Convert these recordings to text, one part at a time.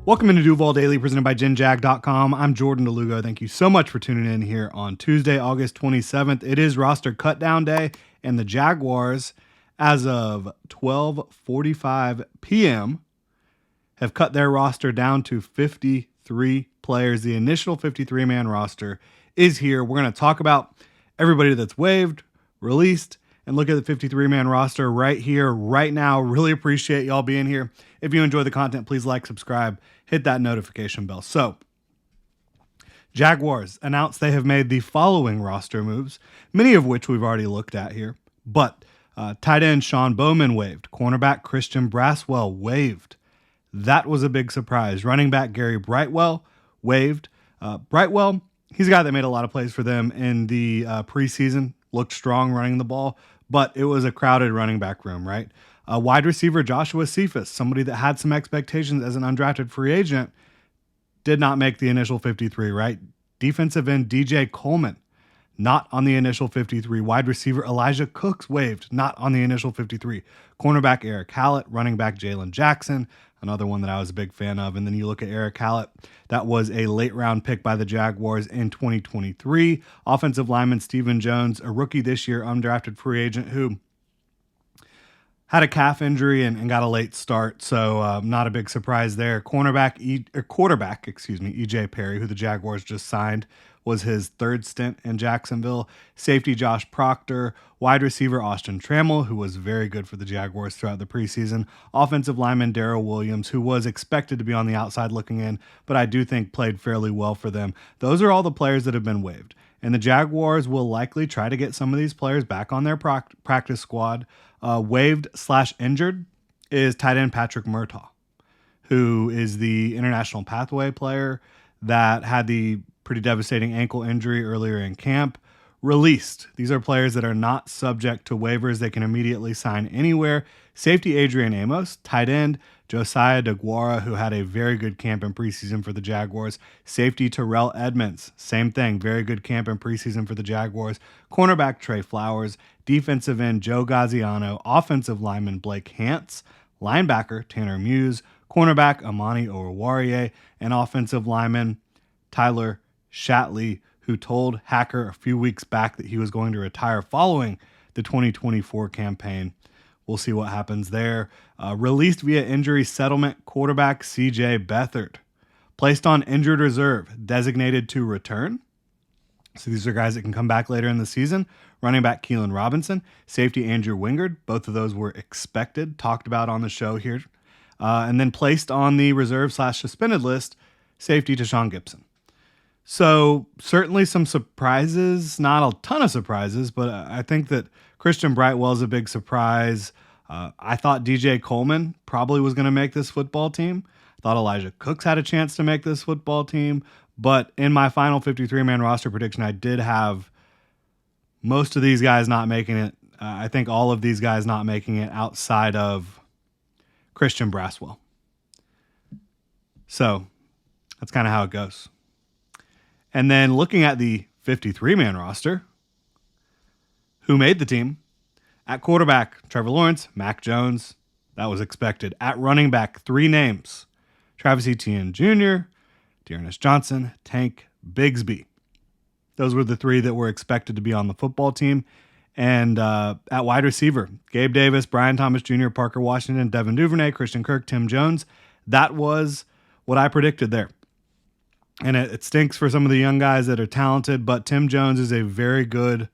Welcome into Duval Daily, presented by GenJag.com. I'm Jordan DeLugo. Thank you so much for tuning in here on Tuesday, August 27th. It is roster cutdown day, and the Jaguars, as of 12:45 p.m., have cut their roster down to 53 players. The initial 53-man roster is here. We're going to talk about everybody that's waived, released, and look at the 53-man roster right here, right now. Really appreciate y'all being here. If you enjoy the content, please like, subscribe, hit that notification bell. So, Jaguars announced they have made the following roster moves, many of which we've already looked at here. But tight end Sean Bowman waived. Cornerback Christian Braswell waived. That was a big surprise. Running back Gary Brightwell waived. Brightwell, he's a guy that made a lot of plays for them in the preseason. Looked strong running the ball, but it was a crowded running back room, right? Wide receiver Joshua Cephas, somebody that had some expectations as an undrafted free agent, did not make the initial 53, right? Defensive end DJ Coleman, not on the initial 53. Wide receiver Elijah Cooks waived, not on the initial 53. Cornerback Eric Hallett, running back Jalen Jackson, another one that I was a big fan of. And then you look at Eric Hallett, that was a late round pick by the Jaguars in 2023. Offensive lineman Stephen Jones, a rookie this year, undrafted free agent who had a calf injury and got a late start, so not a big surprise there. Quarterback EJ Perry, who the Jaguars just signed, was his third stint in Jacksonville. Safety Josh Proctor, wide receiver Austin Trammell, who was very good for the Jaguars throughout the preseason. Offensive lineman Darrell Williams, who was expected to be on the outside looking in, but I do think played fairly well for them. Those are all the players that have been waived, and the Jaguars will likely try to get some of these players back on their practice squad. Waived/injured is tight end Patrick Murtaugh, who is the international pathway player that had the pretty devastating ankle injury earlier in camp. Released. These are players that are not subject to waivers. They can immediately sign anywhere. Safety Adrian Amos. Tight end Josiah DeGuara, who had a very good camp in preseason for the Jaguars. Safety Terrell Edmonds. Same thing. Very good camp in preseason for the Jaguars. Cornerback Trey Flowers. Defensive end Joe Gaziano. Offensive lineman Blake Hance. Linebacker Tanner Muse. Cornerback Amani Oruwariye. And offensive lineman Tyler Shatley, who told Hacker a few weeks back that he was going to retire following the 2024 campaign. We'll see what happens there. Released via injury settlement, quarterback CJ Beathard. Placed on injured reserve, designated to return. So these are guys that can come back later in the season. Running back Keelan Robinson. Safety Andrew Wingard. Both of those were expected, talked about on the show here. And then placed on the reserve/suspended list, safety Tashawn Gibson. So certainly some surprises, not a ton of surprises, but I think that Christian Brightwell is a big surprise. I thought DJ Coleman probably was going to make this football team. I thought Elijah Cooks had a chance to make this football team. But in my final 53-man roster prediction, I did have most of these guys not making it. I think all of these guys not making it outside of Christian Braswell. So that's kind of how it goes. And then looking at the 53-man roster, who made the team? At quarterback, Trevor Lawrence, Mac Jones. That was expected. At running back, 3 names. Travis Etienne Jr., Dearness Johnson, Tank Bigsby. Those were the 3 that were expected to be on the football team. And at wide receiver, Gabe Davis, Brian Thomas Jr., Parker Washington, Devin Duvernay, Christian Kirk, Tim Jones. That was what I predicted there. And it stinks for some of the young guys that are talented, but Tim Jones is a very good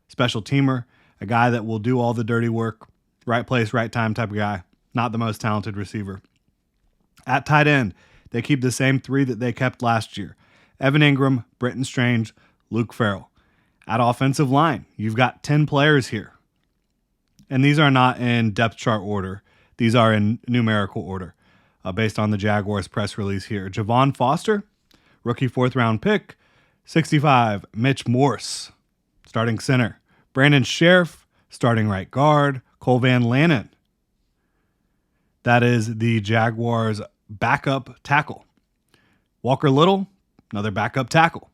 special teamer, a guy that will do all the dirty work, right place, right time type of guy, not the most talented receiver. At tight end, they keep the same 3 that they kept last year. Evan Ingram, Britton Strange, Luke Farrell. At offensive line, you've got 10 players here. And these are not in depth chart order. These are in numerical order based on the Jaguars press release here. Javon Foster, rookie 4th-round pick. 65, Mitch Morse, starting center. Brandon Sheriff, starting right guard. Cole Van Lannon. That is the Jaguars' backup tackle. Walker Little, another backup tackle.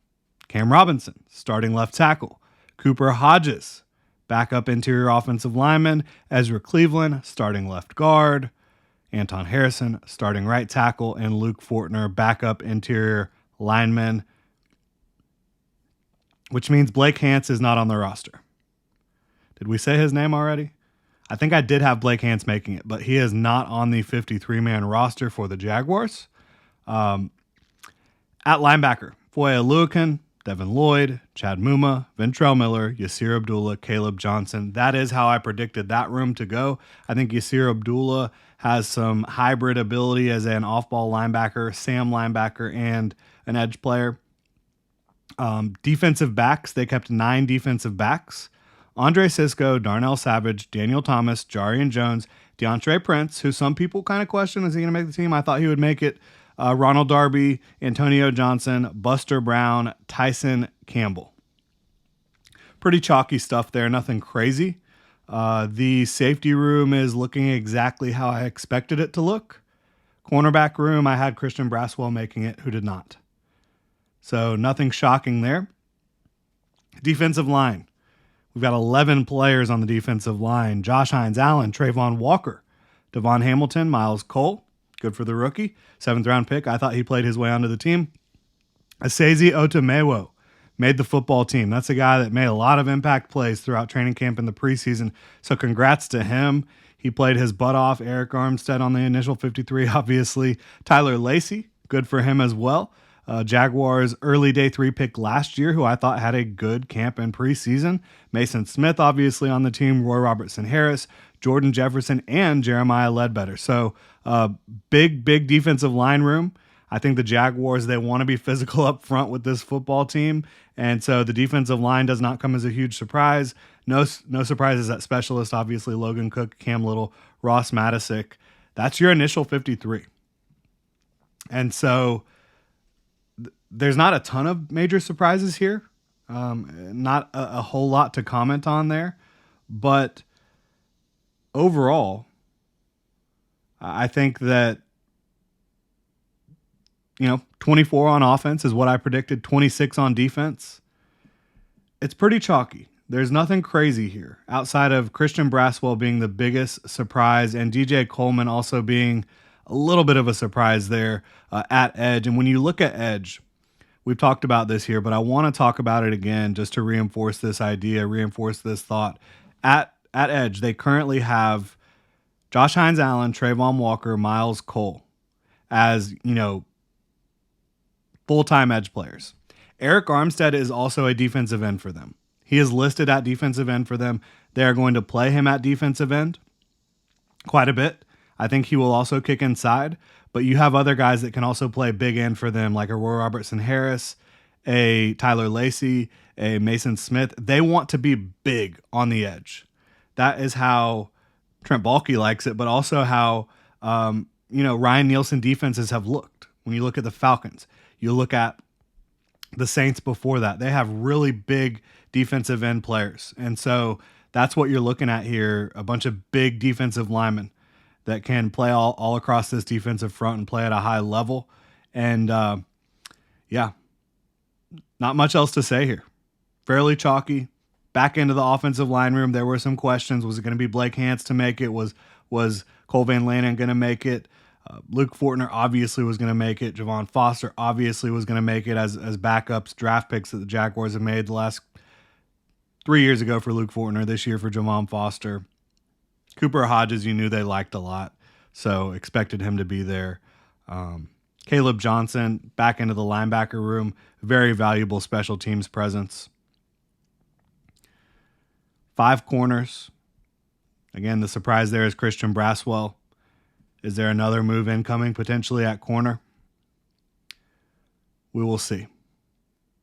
Cam Robinson, starting left tackle. Cooper Hodges, backup interior offensive lineman. Ezra Cleveland, starting left guard. Anton Harrison, starting right tackle, and Luke Fortner, backup interior lineman, which means Blake Hance is not on the roster. Did we say his name already? I think I did have Blake Hance making it, but he is not on the 53-man roster for the Jaguars. At linebacker, Foye Oluokun, Devin Lloyd, Chad Muma, Ventrell Miller, Yasir Abdullah, Caleb Johnson. That is how I predicted that room to go. I think Yasir Abdullah has some hybrid ability as an off-ball linebacker, Sam linebacker, and an edge player. Defensive backs, they kept 9 defensive backs. Andre Sisco, Darnell Savage, Daniel Thomas, Jarian Jones, DeAndre Prince, who some people kind of question, is he going to make the team? I thought he would make it. Ronald Darby, Antonio Johnson, Buster Brown, Tyson Campbell. Pretty chalky stuff there, nothing crazy. The safety room is looking exactly how I expected it to look. Cornerback room, I had Christian Braswell making it, who did not. So nothing shocking there. Defensive line. We've got 11 players on the defensive line. Josh Hines Allen, Trayvon Walker, Devon Hamilton, Miles Cole. Good for the rookie. 7th round pick. I thought he played his way onto the team. Asezi Otomewo made the football team. That's a guy that made a lot of impact plays throughout training camp in the preseason. So congrats to him. He played his butt off. Eric Armstead on the initial 53, obviously. Tyler Lacey, good for him as well. Jaguars early day 3 pick last year, who I thought had a good camp and preseason. Mason Smith, obviously, on the team. Roy Robertson Harris, Jordan Jefferson, and Jeremiah Ledbetter. So big defensive line room. I think the Jaguars, they want to be physical up front with this football team. And so the defensive line does not come as a huge surprise. No surprises at specialist, obviously. Logan Cook, Cam Little, Ross Matisic. That's your initial 53. And so there's not a ton of major surprises here. Not a whole lot to comment on there. But overall, I think that, 24 on offense is what I predicted, 26 on defense. It's pretty chalky. There's nothing crazy here outside of Christian Braswell being the biggest surprise and DJ Coleman also being a little bit of a surprise there at edge. And when you look at edge, we've talked about this here, but I want to talk about it again just to reinforce this idea, reinforce this thought. At edge, they currently have Josh Hines Allen, Trayvon Walker, Miles Cole as, full-time edge players. Eric Armstead is also a defensive end for them. He is listed at defensive end for them. They are going to play him at defensive end quite a bit. I think he will also kick inside, but you have other guys that can also play big end for them, like a Roy Robertson Harris, a Tyler Lacey, a Mason Smith. They want to be big on the edge. That is how Trent Baalke likes it, but also how Ryan Nielsen defenses have looked. When you look at the Falcons, you look at the Saints before that, they have really big defensive end players. And so that's what you're looking at here, a bunch of big defensive linemen that can play all across this defensive front and play at a high level. And not much else to say here. Fairly chalky. Back into the offensive line room, there were some questions. Was it going to be Blake Hance to make it? Was Cole Van Lanen going to make it? Luke Fortner obviously was going to make it. Javon Foster obviously was going to make it as backups, draft picks that the Jaguars have made the last 3 years ago for Luke Fortner, this year for Javon Foster. Cooper Hodges, you knew they liked a lot, so expected him to be there. Caleb Johnson back into the linebacker room, very valuable special teams presence. 5 corners. Again, the surprise there is Christian Braswell. Is there another move incoming potentially at corner? We will see.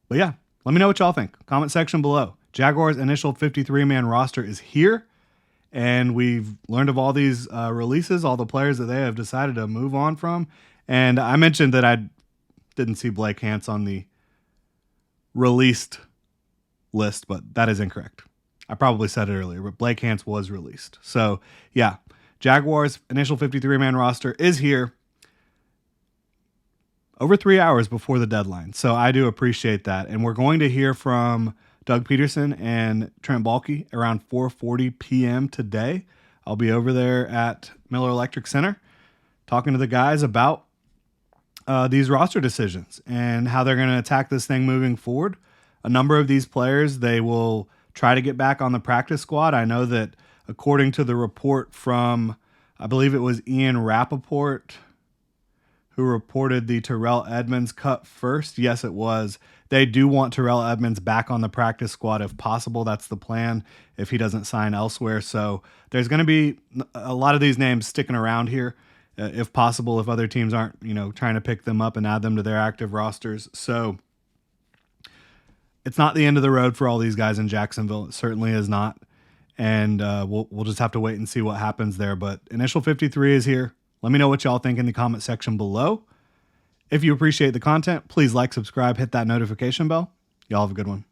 But yeah, let me know what y'all think. Comment section below. Jaguars' initial 53-man roster is here, and we've learned of all these releases, all the players that they have decided to move on from. And I mentioned that I didn't see Blake Hance on the released list, but that is incorrect. I probably said it earlier, but Blake Hance was released. So yeah, Jaguars' initial 53-man roster is here over 3 hours before the deadline. So I do appreciate that. And we're going to hear from Doug Peterson and Trent Baalke around 4:40 p.m. today. I'll be over there at Miller Electric Center. talking to the guys about these roster decisions and how they're going to attack this thing moving forward. A number of these players, they will try to get back on the practice squad. I know that according to the report from, I believe it was Ian Rappaport, who reported the Terrell Edmonds cut first. Yes, it was. They do want Terrell Edmonds back on the practice squad if possible. That's the plan if he doesn't sign elsewhere. So there's going to be a lot of these names sticking around here, if possible, if other teams aren't, trying to pick them up and add them to their active rosters. So it's not the end of the road for all these guys in Jacksonville. It certainly is not. And we'll just have to wait and see what happens there. But initial 53 is here. Let me know what y'all think in the comment section below. If you appreciate the content, please like, subscribe, hit that notification bell. Y'all have a good one.